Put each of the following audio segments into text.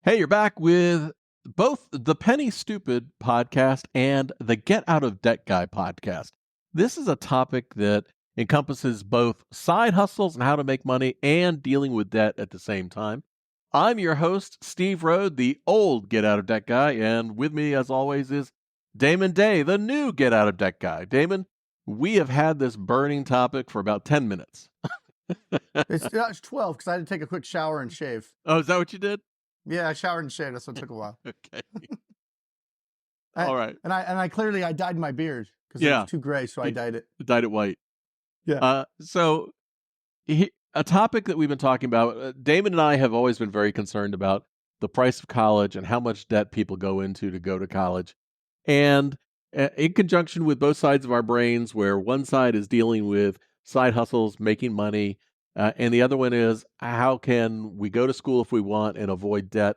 Hey, you're back with both the Penny Stupid podcast and the Get Out of Debt Guy podcast. This is a topic that encompasses both side hustles and how to make money and dealing with debt at the same time. I'm your host, Steve Rode, the old Get Out of Debt Guy, and with me, as always, is Damon Day, the new Get Out of Debt Guy. Damon, we have had this burning topic for about 10 minutes. It's 12 because I had to take a quick shower and shave. Oh, is that what you did? Yeah, I showered and shaved. That's what took a while. Okay. All right. And I clearly dyed my beard because it Yeah. was too gray, so I dyed it. Dyed it white. Yeah. So a topic that we've been talking about, Damon and I have always been very concerned about the price of college and how much debt people go into to go to college. And in conjunction with both sides of our brains, where one side is dealing with side hustles, making money, and the other one is how can we go to school if we want and avoid debt.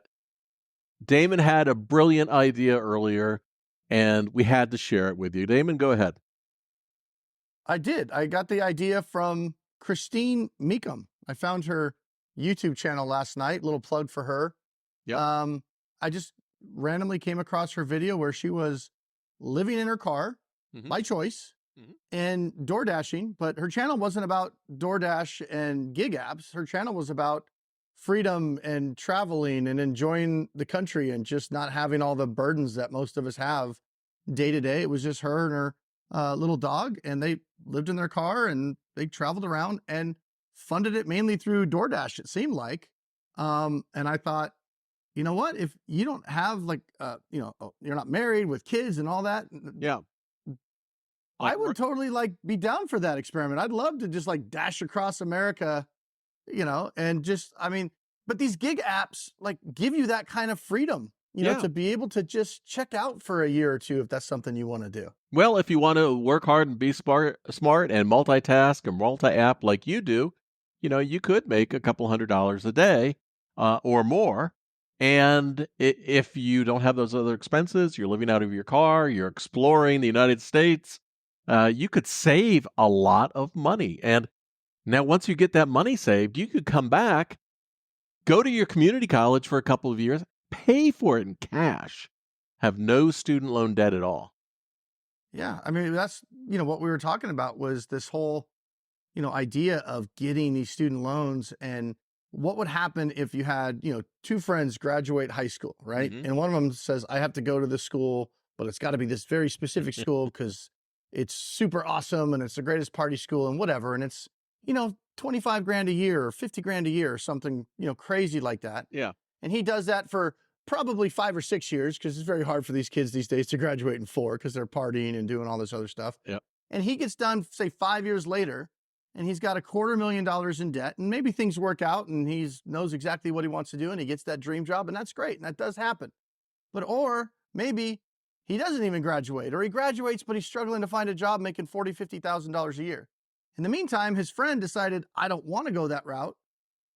Damon had a brilliant idea earlier, and we had to share it with you. Damon, go ahead. I did. I got the idea from Christine Meekum. I found her YouTube channel last night. Little plug for her. Yeah. I just randomly came across her video where she was living in her car by choice and door dashing, but her channel wasn't about DoorDash and gig apps. Her channel was about freedom and traveling and enjoying the country and just not having all the burdens that most of us have day to day. It was just her and her little dog, and they lived in their car and they traveled around and funded it mainly through DoorDash, it seemed like. And I thought, you know what, if you don't have you're not married with kids and all that. Yeah. I would totally be down for that experiment. I'd love to just dash across America, and but these gig apps give you that kind of freedom, to be able to just check out for a year or two if that's something you want to do. Well, if you want to work hard and be smart and multitask and multi-app like you do, you could make a couple $100s a day or more. And if you don't have those other expenses, you're living out of your car, you're exploring the United States, you could save a lot of money. And now once you get that money saved, you could come back, go to your community college for a couple of years, pay for it in cash, have no student loan debt at all. Yeah. I mean, that's, what we were talking about was this whole, idea of getting these student loans and what would happen if you had, two friends graduate high school, right? And one of them says, I have to go to this school, but it's got to be this very specific school because it's super awesome and it's the greatest party school and whatever. And it's, 25 grand a year or 50 grand a year or something, crazy like that. Yeah. And he does that for probably 5 or 6 years because it's very hard for these kids these days to graduate in 4 because they're partying and doing all this other stuff. Yeah. And he gets done, say 5 years later, and he's got $250,000 in debt, and maybe things work out and he knows exactly what he wants to do and he gets that dream job, and that's great. And that does happen. Or maybe he doesn't even graduate, or he graduates, but he's struggling to find a job making $40,000, $50,000 a year. In the meantime, his friend decided, I don't want to go that route.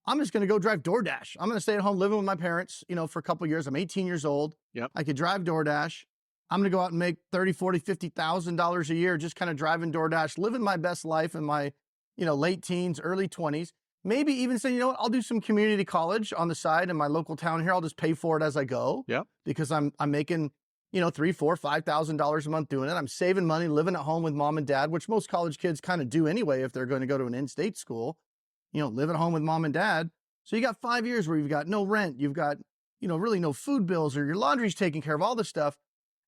I'm just going to go drive DoorDash. I'm going to stay at home living with my parents, for a couple of years. I'm 18 years old. Yep. I could drive DoorDash. I'm going to go out and make $30,000, $40,000, $50,000 a year, just kind of driving DoorDash, living my best life in my, late teens, early 20s. Maybe even say, I'll do some community college on the side in my local town here. I'll just pay for it as I go. Yeah. Because I'm making, $3,000, $4,000, $5,000 a month doing it. I'm saving money, living at home with mom and dad, which most college kids kind of do anyway if they're going to go to an in-state school. Live at home with mom and dad. So you got 5 years where you've got no rent, you've got, really no food bills, or your laundry's taken care of, all this stuff.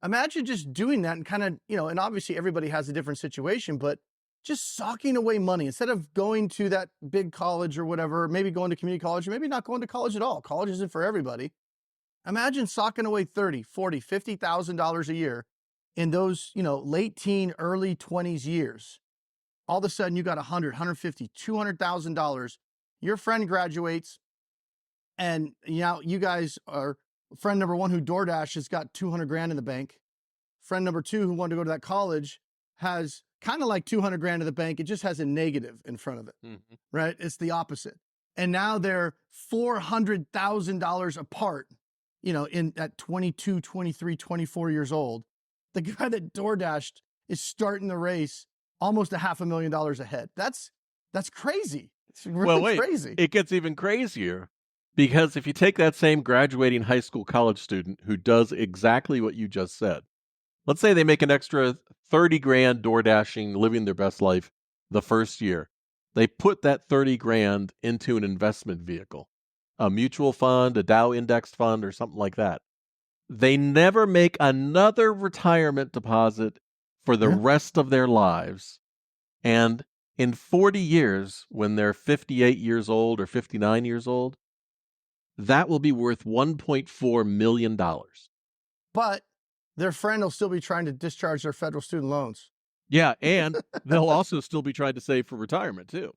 Imagine just doing that and kind of, and obviously everybody has a different situation, but just socking away money instead of going to that big college or whatever, maybe going to community college, or maybe not going to college at all. College isn't for everybody. Imagine socking away $30,000, $40,000, $50,000 a year in those, late teen, early 20s years. All of a sudden you got $100,000, $150,000, $200,000. Your friend graduates, and you guys are friend number one who DoorDash has got 200 grand in the bank. Friend number two who wanted to go to that college has kind of like 200 grand in the bank. It just has a negative in front of it, right? It's the opposite. And now they're $400,000 apart, at 22, 23, 24 years old. The guy that DoorDashed is starting the race almost $500,000 ahead. That's crazy. It's really crazy. It gets even crazier. Because if you take that same graduating high school college student who does exactly what you just said, let's say they make an extra 30 grand door dashing, living their best life the first year. They put that 30 grand into an investment vehicle, a mutual fund, a Dow indexed fund, or something like that. They never make another retirement deposit for the Yeah. rest of their lives. And in 40 years, when they're 58 years old or 59 years old, that will be worth $1.4 million. But their friend will still be trying to discharge their federal student loans. Yeah, and they'll also still be trying to save for retirement too.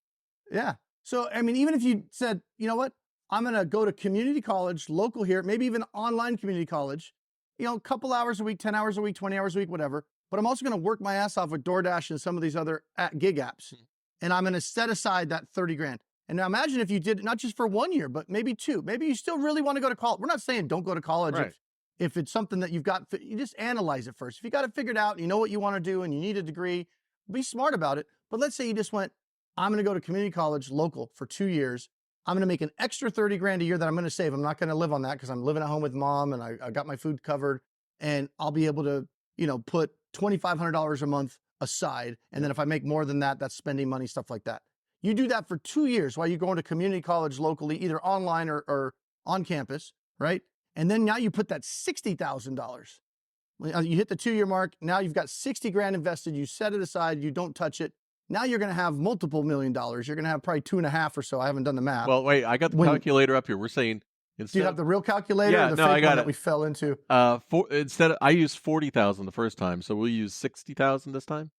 Yeah. So, I mean, even if you said, you know what, I'm going to go to community college, local here, maybe even online community college, a couple hours a week, 10 hours a week, 20 hours a week, whatever. But I'm also going to work my ass off with DoorDash and some of these other gig apps. And I'm going to set aside that 30 grand. And now imagine if you did it not just for 1 year, but maybe 2. Maybe you still really want to go to college. We're not saying don't go to college Right. if it's something that you've got, you just analyze it first. If you got it figured out, you know what you want to do and you need a degree, be smart about it. But let's say you just went, I'm going to go to community college local for 2 years. I'm going to make an extra 30 grand a year that I'm going to save. I'm not going to live on that because I'm living at home with mom and I got my food covered, and I'll be able to, put $2,500 a month aside. And then if I make more than that, that's spending money, stuff like that. You do that for 2 years while you're going to community college locally, either online or on campus, right? And then now you put that $60,000. You hit the 2-year mark. Now you've got 60 grand invested. You set it aside. You don't touch it. Now you're going to have multiple $1 million. You're going to have probably 2.5 or so. I haven't done the math. Well, wait, I got the calculator up here. We're saying Do you have the real calculator or the I fake got one it. that we fell into? I used 40,000 the first time, so we'll use 60,000 this time.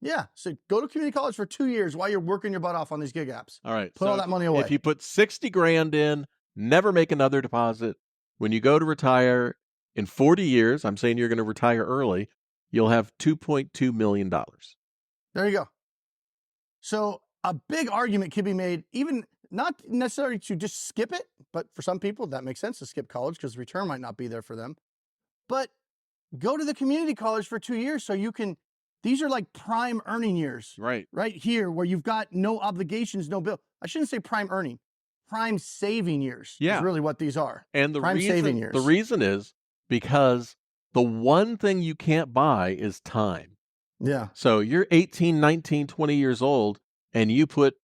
Yeah. So go to community college for 2 years while you're working your butt off on these gig apps. All right. Put all that money away. If you put 60 grand in, never make another deposit, when you go to retire in 40 years, I'm saying you're going to retire early, you'll have $2.2 million. There you go. So a big argument can be made, even not necessarily to just skip it, but for some people that makes sense to skip college because the return might not be there for them. But go to the community college for 2 years so you can, these are like prime earning years. Right. Right here where you've got no obligations, no bill. I shouldn't say prime earning, prime saving years is really what these are. And prime saving years. The reason is because the one thing you can't buy is time. Yeah. So you're 18, 19, 20 years old and you put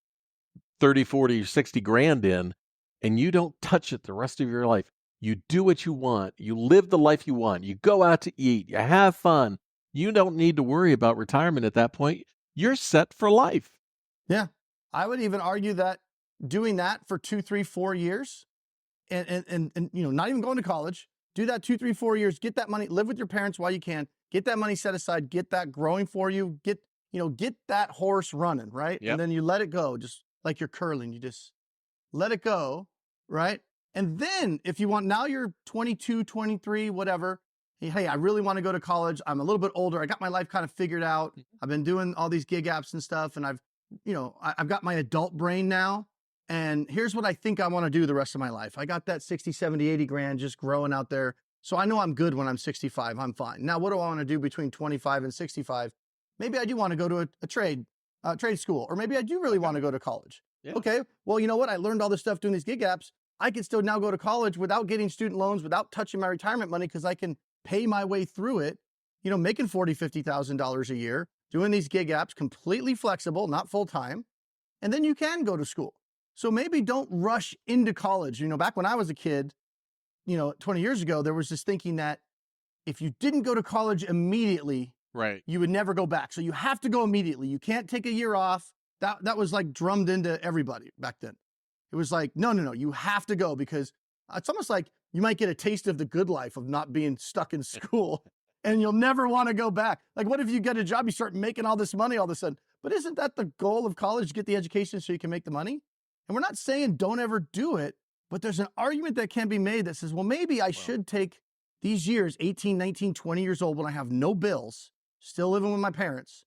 30, 40, 60 grand in and you don't touch it the rest of your life. You do what you want. You live the life you want. You go out to eat. You have fun. You don't need to worry about retirement at that point. You're set for life. Yeah. I would even argue that doing that for 2, 3, 4 years and not even going to college, do that 2, 3, 4 years, get that money, live with your parents while you can, get that money set aside, get that growing for you, get that horse running, right? Yep. And then you let it go, just like you're curling, you just let it go, right? And then if you want, now you're 22, 23, whatever. Hey, I really want to go to college. I'm a little bit older. I got my life kind of figured out. I've been doing all these gig apps and stuff. And I've got my adult brain now. And here's what I think I want to do the rest of my life. I got that 60, 70, 80 grand just growing out there. So I know I'm good when I'm 65. I'm fine. Now, what do I want to do between 25 and 65? Maybe I do want to go to a trade school, or maybe I do really want to go to college. Yeah. Okay. Well, you know what? I learned all this stuff doing these gig apps. I can still now go to college without getting student loans, without touching my retirement money, because I can pay my way through it, making $40,000, $50,000 a year, doing these gig apps, completely flexible, not full time. And then you can go to school. So maybe don't rush into college. Back when I was a kid, 20 years ago, there was this thinking that if you didn't go to college immediately, right, you would never go back. So you have to go immediately. You can't take a year off. That was like drummed into everybody back then. It was like, no, you have to go, because it's almost like you might get a taste of the good life of not being stuck in school and you'll never want to go back. Like, what if you get a job, you start making all this money all of a sudden? But isn't that the goal of college, to get the education so you can make the money? And we're not saying don't ever do it, but there's an argument that can be made that says, well, maybe I should take these years, 18, 19, 20 years old, when I have no bills, still living with my parents,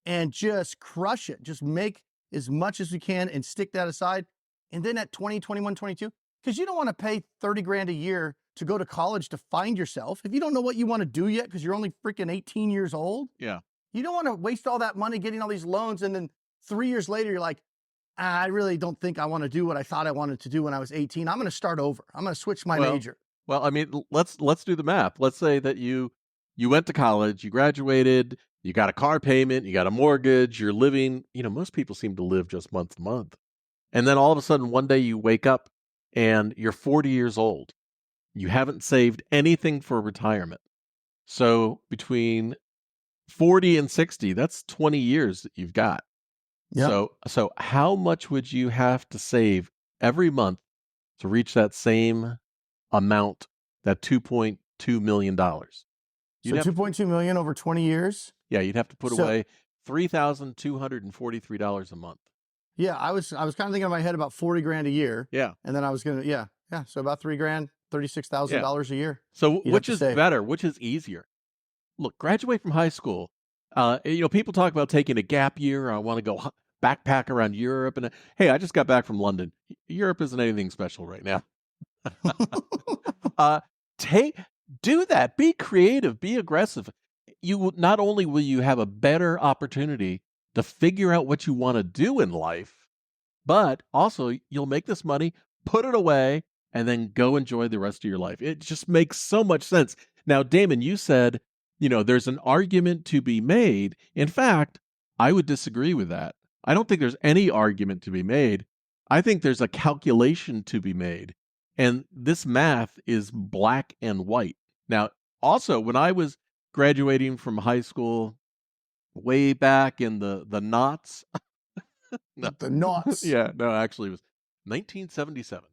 and just crush it. Just make as much as we can and stick that aside. And then at 20, 21, 22, because you don't want to pay 30 grand a year to go to college to find yourself. If you don't know what you want to do yet, because you're only freaking 18 years old, yeah, you don't want to waste all that money getting all these loans. And then 3 years later, you're like, I really don't think I want to do what I thought I wanted to do when I was 18. I'm going to start over. I'm going to switch my Well, major. I mean, let's do the math. Let's say that you went to college, you graduated, you got a car payment, you got a mortgage, you're living, most people seem to live just month to month. And then all of a sudden one day you wake up and you're 40 years old. You haven't saved anything for retirement. So between 40 and 60, that's 20 years that you've got. Yep. So how much would you have to save every month to reach that same amount, that $2.2 million? You'd So have to, 2.2 million over 20 years. yeah, you'd have to put So away $3,243 a month. yeah, I was kind of thinking in my head about 40 grand a year. Yeah, And then I was going to, yeah. So about 3 grand, yeah. $36,000 a year. So You'd have which to is save. better? Which is easier? Look, graduate from high school. People talk about taking a gap year. I want to go backpack around Europe. And hey, I just got back from London. Europe isn't anything special right now. Uh, take do that. Be creative. Be aggressive. Not only will you have a better opportunity to figure out what you want to do in life, but also you'll make this money, put it away, and then go enjoy the rest of your life. It just makes so much sense. Now, Damon, you said, there's an argument to be made. In fact, I would disagree with that. I don't think there's any argument to be made. I think there's a calculation to be made. And this math is black and white. Now, also, when I was graduating from high school way back in the knots, no. The knots. Yeah, no, actually it was 1977.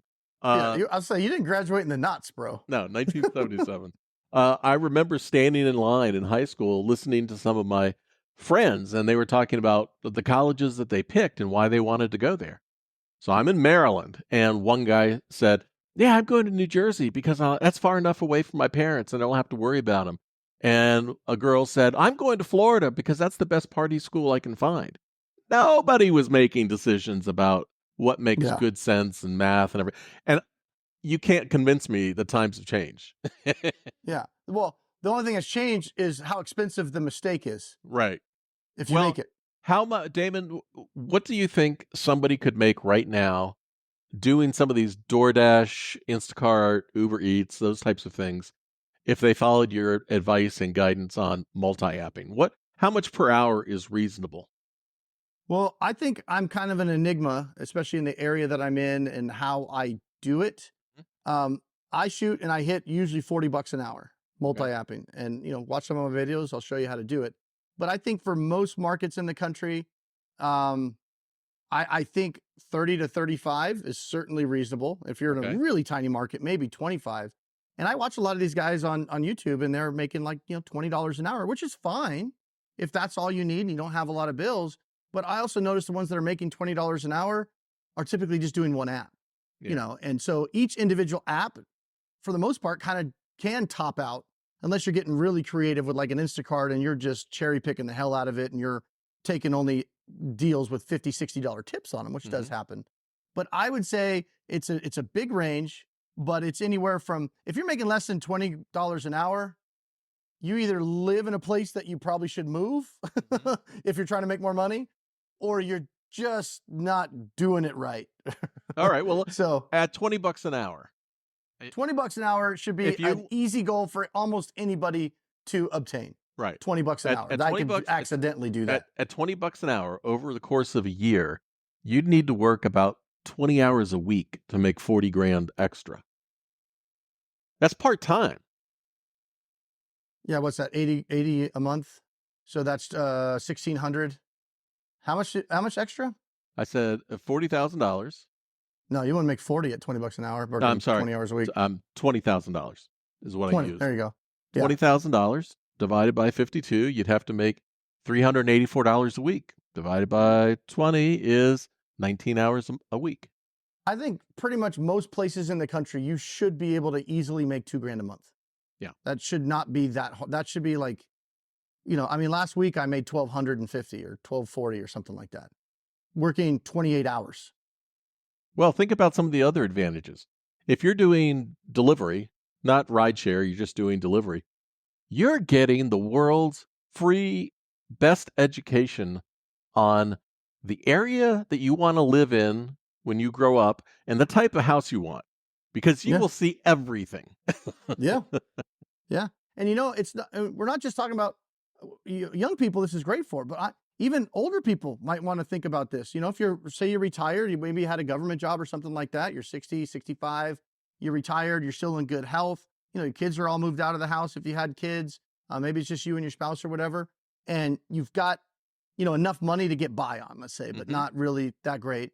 Yeah, Uh, I'll say you didn't graduate in the knots, bro. no, 1977. I remember standing in line in high school listening to some of my friends, and they were talking about the colleges that they picked and why they wanted to go there. So I'm in Maryland, and one guy said, "Yeah, I'm going to New Jersey because that's far enough away from my parents, and I don't have to worry about them." And a girl said, "I'm going to Florida because that's the best party school I can find." Nobody was making decisions about what makes Yeah. good sense and math and everything. And you can't convince me the times have changed. Yeah. Well, the only thing that's changed is how expensive the mistake is Right. if you Well, make it. how much, Damon, what do you think somebody could make right now doing some of these DoorDash, Instacart, Uber Eats, those types of things, if they followed your advice and guidance on multi-apping? How much per hour is reasonable? Well, I think I'm kind of an enigma, especially in the area that I'm in and how I do it. Um, I shoot and I hit usually $40 an hour Okay. multi-apping, and watch some of my videos. I'll show you how to do it. But I think for most markets in the country, um, I think 30 to 35 is certainly reasonable. If you're in a Okay. really tiny market, maybe 25. And I watch a lot of these guys on YouTube, and they're making like $20 an hour, which is fine if that's all you need and you don't have a lot of bills. But I also notice the ones that are making $20 an hour are typically just doing one app. Yeah. And so each individual app, for the most part, kind of can top out unless you're getting really creative with like an Instacart and you're just cherry picking the hell out of it and you're taking only deals with $50, $60 tips on them, which does happen. But I would say it's a big range, but it's anywhere from, if you're making less than $20 an hour, you either live in a place that you probably should move if you're trying to make more money, or you're just not doing it right. All right. Well, So at $20 an hour, $20 an hour should be if an you easy goal for almost anybody to obtain. right $20 an hour. at I 20 could bucks accidentally do that. at $20 an hour over the course of a year, you'd need to work about 20 hours a week to make 40 grand extra. That's part time. Yeah, what's that? 80 a month. So that's 1,600. How much extra? I said $40,000. No, you wouldn't make 40 at $20 an hour, No, working I'm sorry. 20 hours a week. $20,000 is what I 20. used. There you go. Yeah. $20,000 divided by 52, you'd have to make $384 a week. Divided by 20 is 19 hours a week. I think pretty much most places in the country, you should be able to easily make $2,000 a month. Yeah. That should not be that hard. That should be like, I mean, last week I made 1,250 or 1,240 or something like that, working 28 hours. Well, think about some of the other advantages. If you're doing delivery, not rideshare, you're just doing delivery, you're getting the world's free best education on the area that you want to live in when you grow up, and the type of house you want, because you Yeah. will see everything. Yeah. Yeah. And it's not, we're not just talking about young people. This is great for, but even older people might want to think about this. If say you're retired, you maybe had a government job or something like that. You're 60, 65, you're retired, you're still in good health. Your kids are all moved out of the house. If you had kids, maybe it's just you and your spouse or whatever. And you've got, enough money to get by on, let's say, but Mhm. not really that great.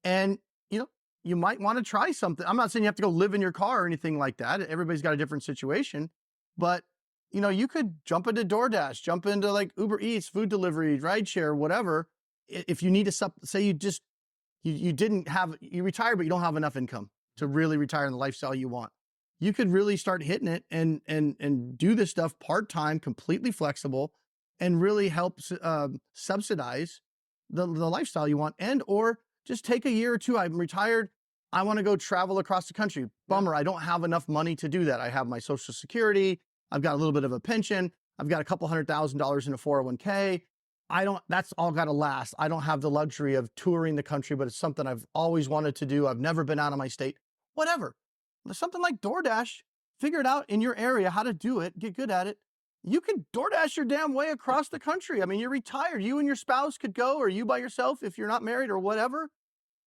And, you know, you might want to try something. I'm not saying you have to go live in your car or anything like that. Everybody's got a different situation, but you could jump into DoorDash, jump into like Uber Eats, food delivery, rideshare, whatever. If you need to say you didn't have you retired, but you don't have enough income to really retire in the lifestyle you want, you could really start hitting it and do this stuff part time, completely flexible, and really help subsidize the lifestyle you want, and or just take a year or two. I'm retired. I want to go travel across the country. Yeah. Bummer, I don't have enough money to do that. I have my Social Security. I've got a little bit of a pension. I've got a couple $100,000 in a 401k. That's all got to last. I don't have the luxury of touring the country, but it's something I've always wanted to do. I've never been out of my state. Whatever. There's something like DoorDash. Figure it out in your area how to do it. Get good at it. You can DoorDash your damn way across the country. I mean, you're retired. You and your spouse could go, or you by yourself if you're not married or whatever.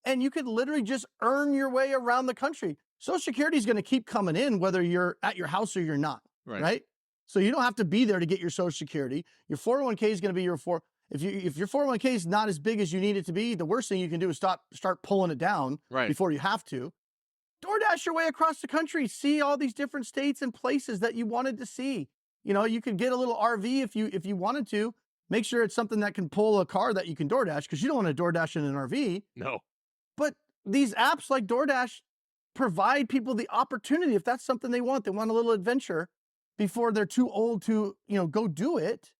And you could literally just earn your way around the country. Social Security is going to keep coming in whether you're at your house or you're not, Right. right? So you don't have to be there to get your Social Security. Your 401k is going to be if your 401k is not as big as you need it to be, the worst thing you can do is start pulling it down Right. before you have to. DoorDash your way across the country, see all these different states and places that you wanted to see. You could get a little RV if you wanted to. Make sure it's something that can pull a car that you can DoorDash, because you don't want to DoorDash in an RV. No. But these apps like DoorDash provide people the opportunity, if that's something they want a little adventure before they're too old to, go do it.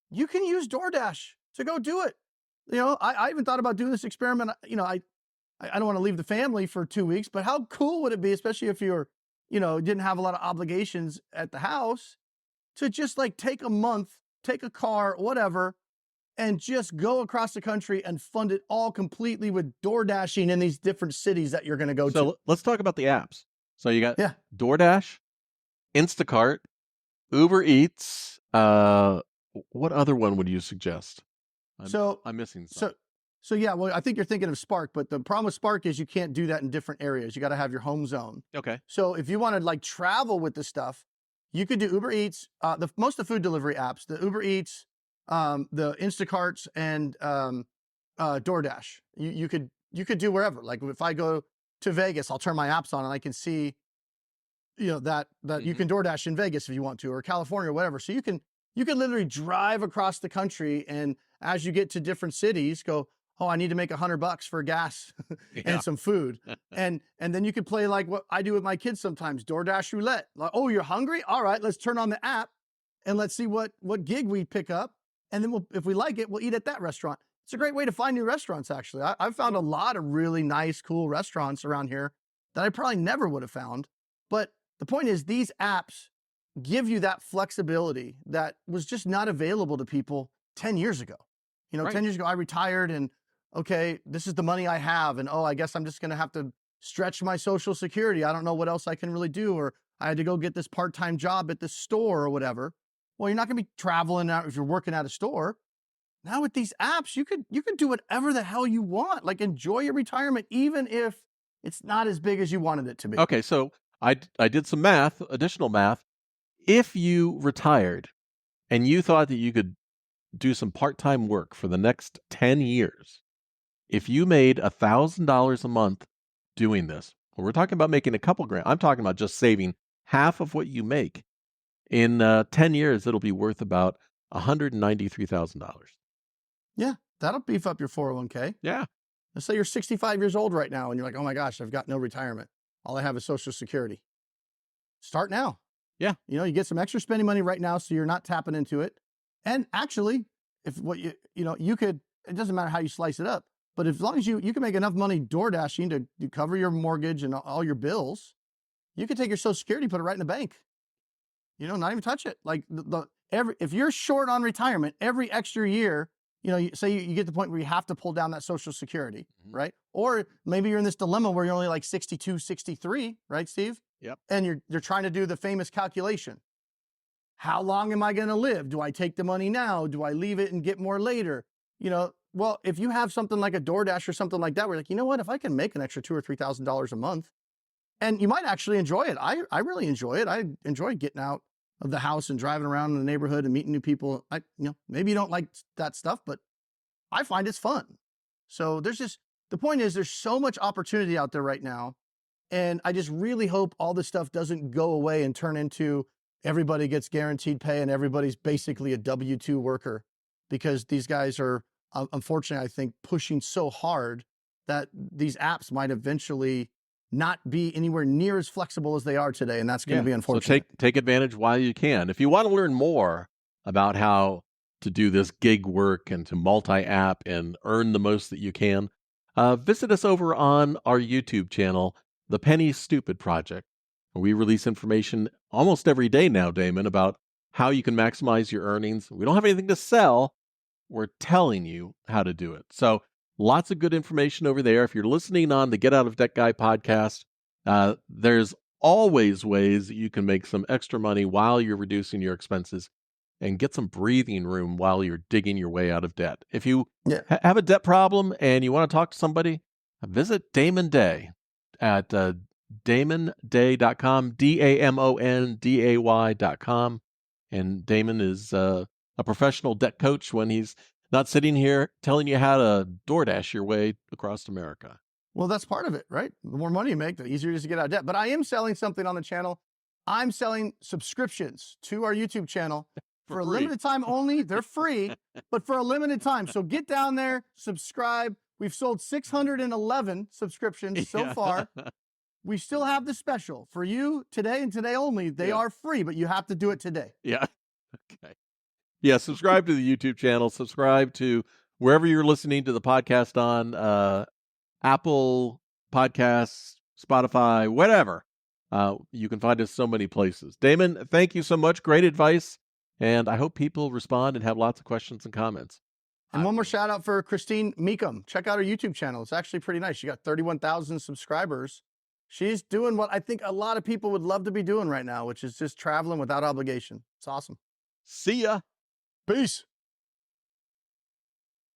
You can use DoorDash to go do it. I even thought about doing this experiment. I don't want to leave the family for 2 weeks, but how cool would it be, especially if you're, didn't have a lot of obligations at the house, to just like take a month, take a car, whatever, and just go across the country and fund it all completely with door dashing in these different cities that you're going to go to. So let's talk about the apps. So you got Yeah. DoorDash, Instacart, Uber Eats. What other one would you suggest? I'm missing some. So yeah, well, I think you're thinking of Spark, but the problem with Spark is you can't do that in different areas. You got to have your home zone. Okay. So if you want to like travel with the stuff, you could do Uber Eats, most of the food delivery apps, the Uber Eats, the Instacarts, and DoorDash. You could do wherever. Like if I go to Vegas, I'll turn my apps on and I can see, that you can DoorDash in Vegas if you want to, or California or whatever. So you can literally drive across the country, and as you get to different cities, go, oh, I need to make $100 for gas Yeah. and some food. and then you could play like what I do with my kids sometimes, DoorDash roulette. Like, oh, you're hungry? All right, let's turn on the app and let's see what gig we pick up. And then if we like it, we'll eat at that restaurant. It's a great way to find new restaurants, actually. I've found a lot of really nice, cool restaurants around here that I probably never would have found. But the point is, these apps give you that flexibility that was just not available to people 10 years ago. Right. 10 years ago, I retired, and okay, this is the money I have. And I guess I'm just going to have to stretch my Social Security. I don't know what else I can really do. Or I had to go get this part-time job at the store or whatever. Well, you're not going to be traveling out if you're working at a store. Now with these apps, you could do whatever the hell you want. Like, enjoy your retirement, even if it's not as big as you wanted it to be. Okay. So I did some additional math. If you retired and you thought that you could do some part-time work for the next 10 years, if you made $1,000 a month doing this, well, we're talking about making a couple grand. I'm talking about just saving half of what you make. In 10 years, it'll be worth about $193,000. Yeah, that'll beef up your 401k. Yeah. Let's say you're 65 years old right now and you're like, oh my gosh, I've got no retirement. All I have is Social Security. Start now. Yeah. You get some extra spending money right now so you're not tapping into it. And actually, if what you could, it doesn't matter how you slice it up, but as long as you can make enough money door dashing to cover your mortgage and all your bills, you could take your Social Security, put it right in the bank. Not even touch it. Like if you're short on retirement, every extra year say you get to the point where you have to pull down that Social Security, Mhm. right? Or maybe you're in this dilemma where you're only like 62, 63, right, Steve? Yep. And you're trying to do the famous calculation. How long am I going to live? Do I take the money now? Do I leave it and get more later? Well, if you have something like a DoorDash or something like that, we're like, you know what? If I can make an extra $2,000 or $3,000 a month, and you might actually enjoy it. I really enjoy it. I enjoy getting out of the house and driving around in the neighborhood and meeting new people. Maybe you don't like that stuff, but I find it's fun. So the point is, there's so much opportunity out there right now. And I just really hope all this stuff doesn't go away and turn into everybody gets guaranteed pay and everybody's basically a W-2 worker, because these guys are, unfortunately, I think, pushing so hard that these apps might eventually not be anywhere near as flexible as they are today. And that's going to Yeah. be So unfortunate. take advantage while you can. If you want to learn more about how to do this gig work and to multi-app and earn the most that you can, visit us over on our YouTube channel, The Penny Stupid Project. We release information almost every day now, Damon, about how you can maximize your earnings. We don't have anything to sell. We're telling you how to do it. So lots of good information over there. If you're listening on the Get Out of Debt Guy podcast, there's always ways that you can make some extra money while you're reducing your expenses and get some breathing room while you're digging your way out of debt. If you Yeah. have a debt problem and you want to talk to somebody, visit Damon Day at damonday.com, DAMONDAY.com. And Damon is a professional debt coach when he's not sitting here telling you how to DoorDash your way across America. Well, that's part of it, right? The more money you make, the easier it is to get out of debt. But I am selling something on the channel. I'm selling subscriptions to our YouTube channel for a free. limited time only. They're free, but for a limited time. So get down there, subscribe. We've sold 611 subscriptions so Yeah. far. We still have the special for you today and today only. They Yeah. are free, but you have to do it today. Yeah. Okay. Yeah. Subscribe to the YouTube channel. Subscribe to wherever you're listening to the podcast on, Apple Podcasts, Spotify, whatever. You can find us so many places. Damon, thank you so much. Great advice. And I hope people respond and have lots of questions and comments. And one more shout out for Christine Meekum. Check out her YouTube channel. It's actually pretty nice. She got 31,000 subscribers. She's doing what I think a lot of people would love to be doing right now, which is just traveling without obligation. It's awesome. See ya. Peace.